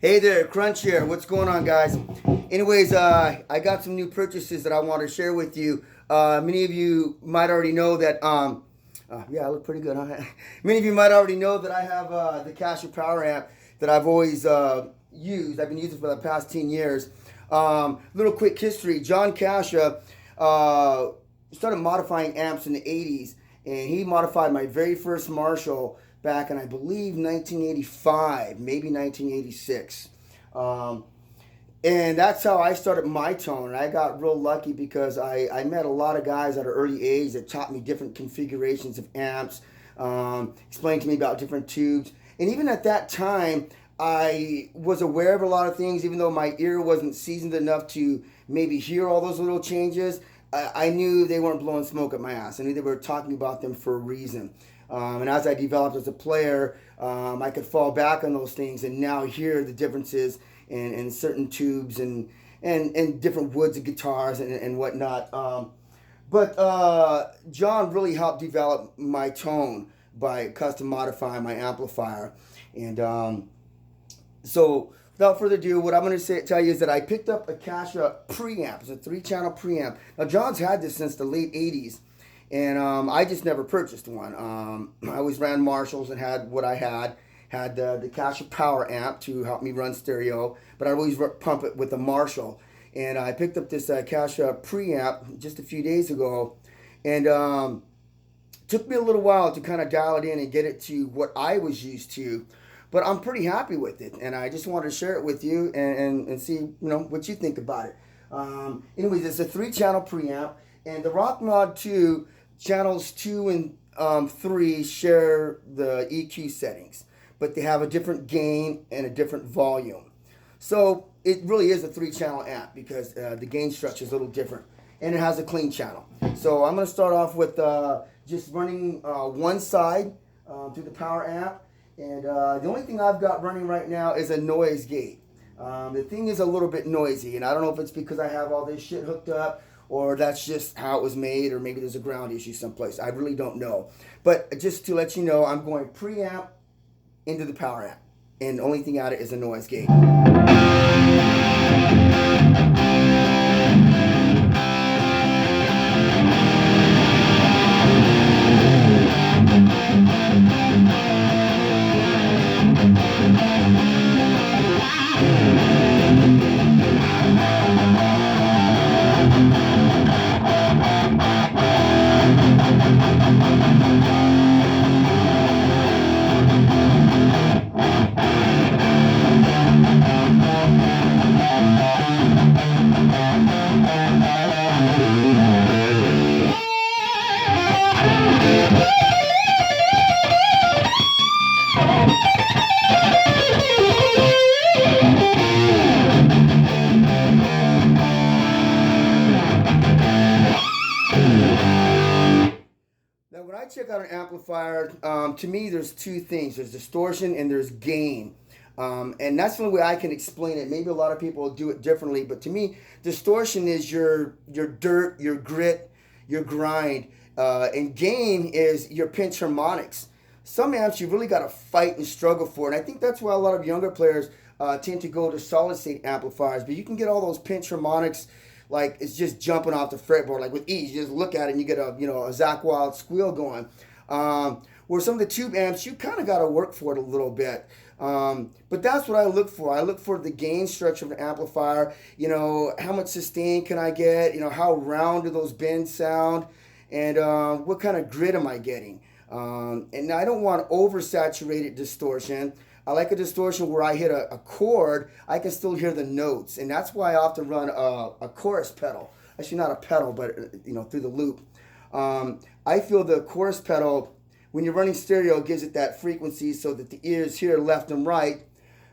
Hey there, Krunch here. What's going on, guys? Anyways, I got some new purchases that I want to share with you. Many of you might already know that. Yeah, I look pretty good, huh? Many of you might already know that I have the Kasha power amp that I've always used. I've been using for the past 10 years. Little quick history: John Kasha started modifying amps in the 80s, and he modified my very first Marshall back in, I believe, 1985, maybe 1986. And that's how I started my tone. And I got real lucky because I met a lot of guys at an early age that taught me different configurations of amps, explained to me about different tubes. And even at that time, I was aware of a lot of things, even though my ear wasn't seasoned enough to maybe hear all those little changes. I knew they weren't blowing smoke at my ass. I knew they were talking about them for a reason. And as I developed as a player, I could fall back on those things and now hear the differences in certain tubes and different woods of guitars and whatnot. But John really helped develop my tone by custom modifying my amplifier. And so without further ado, what I'm going to tell you is that I picked up a Kasha preamp. It's a 3-channel preamp. Now, John's had this since the late 80s. And I just never purchased one. I always ran Marshalls and had what I had the Kasha power amp to help me run stereo, but I always pump it with a Marshall. And I picked up this Kasha preamp just a few days ago, and took me a little while to kind of dial it in and get it to what I was used to. But I'm pretty happy with it, and I just wanted to share it with you and see what you think about it. Anyways, it's a 3-channel preamp, and the Rockmod II channels 2 and 3 share the EQ settings, but they have a different gain and a different volume. So it really is a 3-channel amp because the gain structure is a little different, and it has a clean channel. So I'm going to start off with just running one side through the power amp, and the only thing I've got running right now is a noise gate. The thing is a little bit noisy, and I don't know if it's because I have all this shit hooked up, or that's just how it was made, or maybe there's a ground issue someplace. I really don't know. But just to let you know, I'm going preamp into the power amp, and the only thing out of it is a noise gate. Now, when I check out an amplifier, to me, there's two things. There's distortion and there's gain. And that's the only way I can explain it. Maybe a lot of people do it differently, but to me, distortion is your dirt, your grit, your grind. And gain is your pinch harmonics. Some amps you really got to fight and struggle for. And I think that's why a lot of younger players tend to go to solid state amplifiers. But you can get all those pinch harmonics like it's just jumping off the fretboard, like with ease. You just look at it and you get a Zach Wild squeal going. Where some of the tube amps, you kind of got to work for it a little bit. But that's what I look for. I look for the gain structure of an amplifier. How much sustain can I get? How round do those bends sound? And what kind of grit am I getting? And I don't want oversaturated distortion. I like a distortion where I hit a chord, I can still hear the notes. And that's why I often run a chorus pedal. Actually, not a pedal, but through the loop. I feel the chorus pedal, when you're running stereo, gives it that frequency so that the ears hear left and right.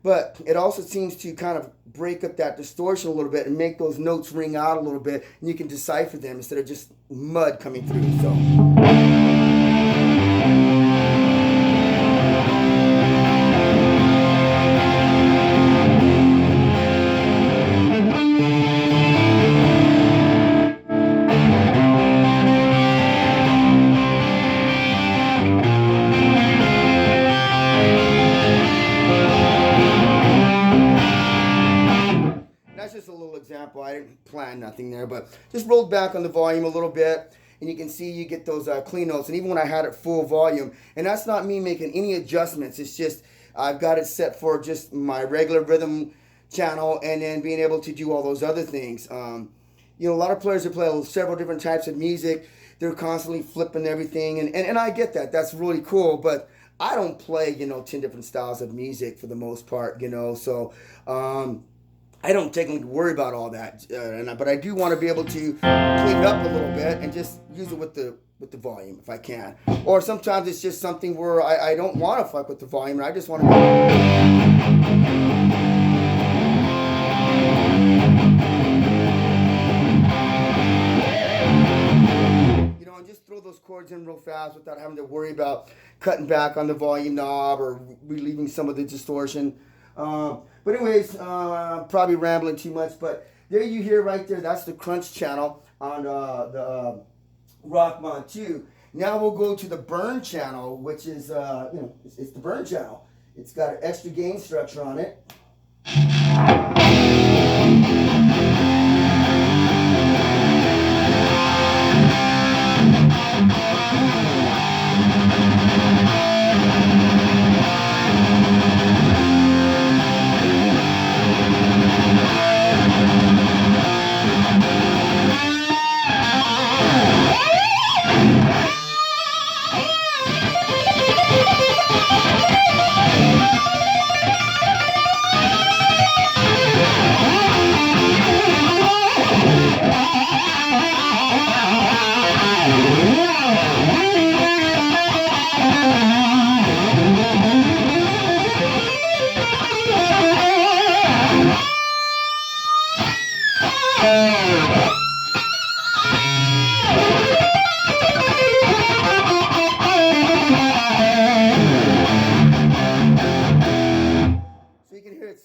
But it also seems to kind of break up that distortion a little bit and make those notes ring out a little bit, and you can decipher them instead of just mud coming through. So. example. I didn't plan nothing there, but just rolled back on the volume a little bit, and you can see you get those clean notes. And even when I had it full volume, and that's not me making any adjustments. It's just I've got it set for just my regular rhythm channel, and then being able to do all those other things. You know, a lot of players that play several different types of music, they're constantly flipping everything, and I get that. That's really cool, but I don't play, you know, 10 different styles of music for the most part, you know, so I don't technically worry about all that, but I do want to be able to clean it up a little bit and just use it with the volume if I can. Or sometimes it's just something where I don't want to fuck with the volume, and I just want to... throw those chords in real fast without having to worry about cutting back on the volume knob or relieving some of the distortion. But anyways, I'm probably rambling too much, but there you hear right there, that's the Krunch channel on the Rockmod II. Now we'll go to the burn channel, which is, you know, it's the burn channel. It's got an extra gain structure on it.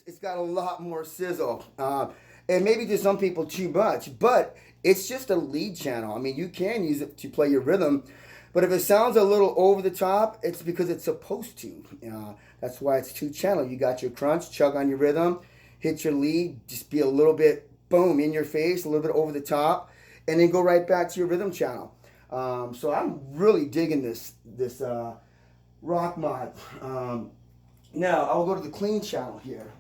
It's got a lot more sizzle, and maybe to some people too much, but it's just a lead channel. I mean, you can use it to play your rhythm, but if it sounds a little over the top, it's because it's supposed to. That's why it's two channel. You got your crunch, chug on your rhythm, hit your lead, just be a little bit, boom, in your face, a little bit over the top, and then go right back to your rhythm channel. So I'm really digging this Rockmod. Now I'll go to the clean channel here.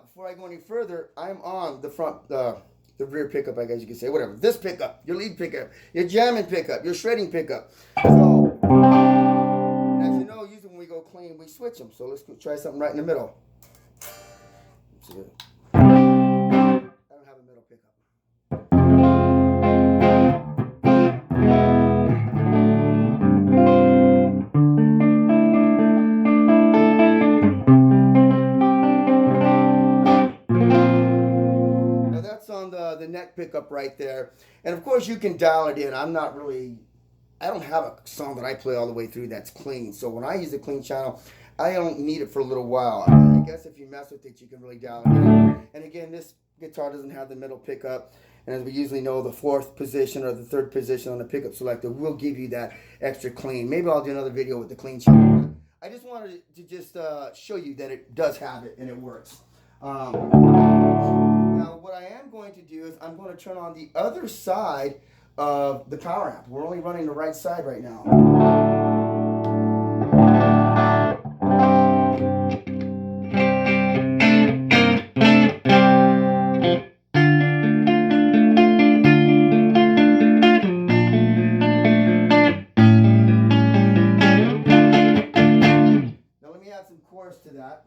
Before I go any further, I'm on the front, the rear pickup, I guess you could say, whatever. This pickup, your lead pickup, your jamming pickup, your shredding pickup. So, as you know, usually when we go clean, we switch them. So let's go try something right in the middle. I don't have a middle pickup. On the neck pickup right there, and of course you can dial it in. I don't have a song that I play all the way through that's clean, so when I use the clean channel, I don't need it for a little while. I guess if you mess with it, you can really dial it in. And again, this guitar doesn't have the middle pickup, and as we usually know, the fourth position or the third position on the pickup selector will give you that extra clean. Maybe I'll do another video with the clean channel. I just wanted to just show you that it does have it and it works. Now, what I am going to do is I'm going to turn on the other side of the power amp. We're only running the right side right now. Now, let me add some chorus to that.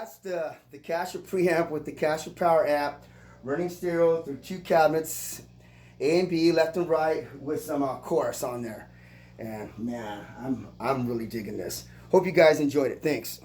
that's the Kasha preamp with the Kasha power app, running stereo through 2 cabinets, A and B, left and right, with some chorus on there. And man, I'm really digging this. Hope you guys enjoyed it. Thanks.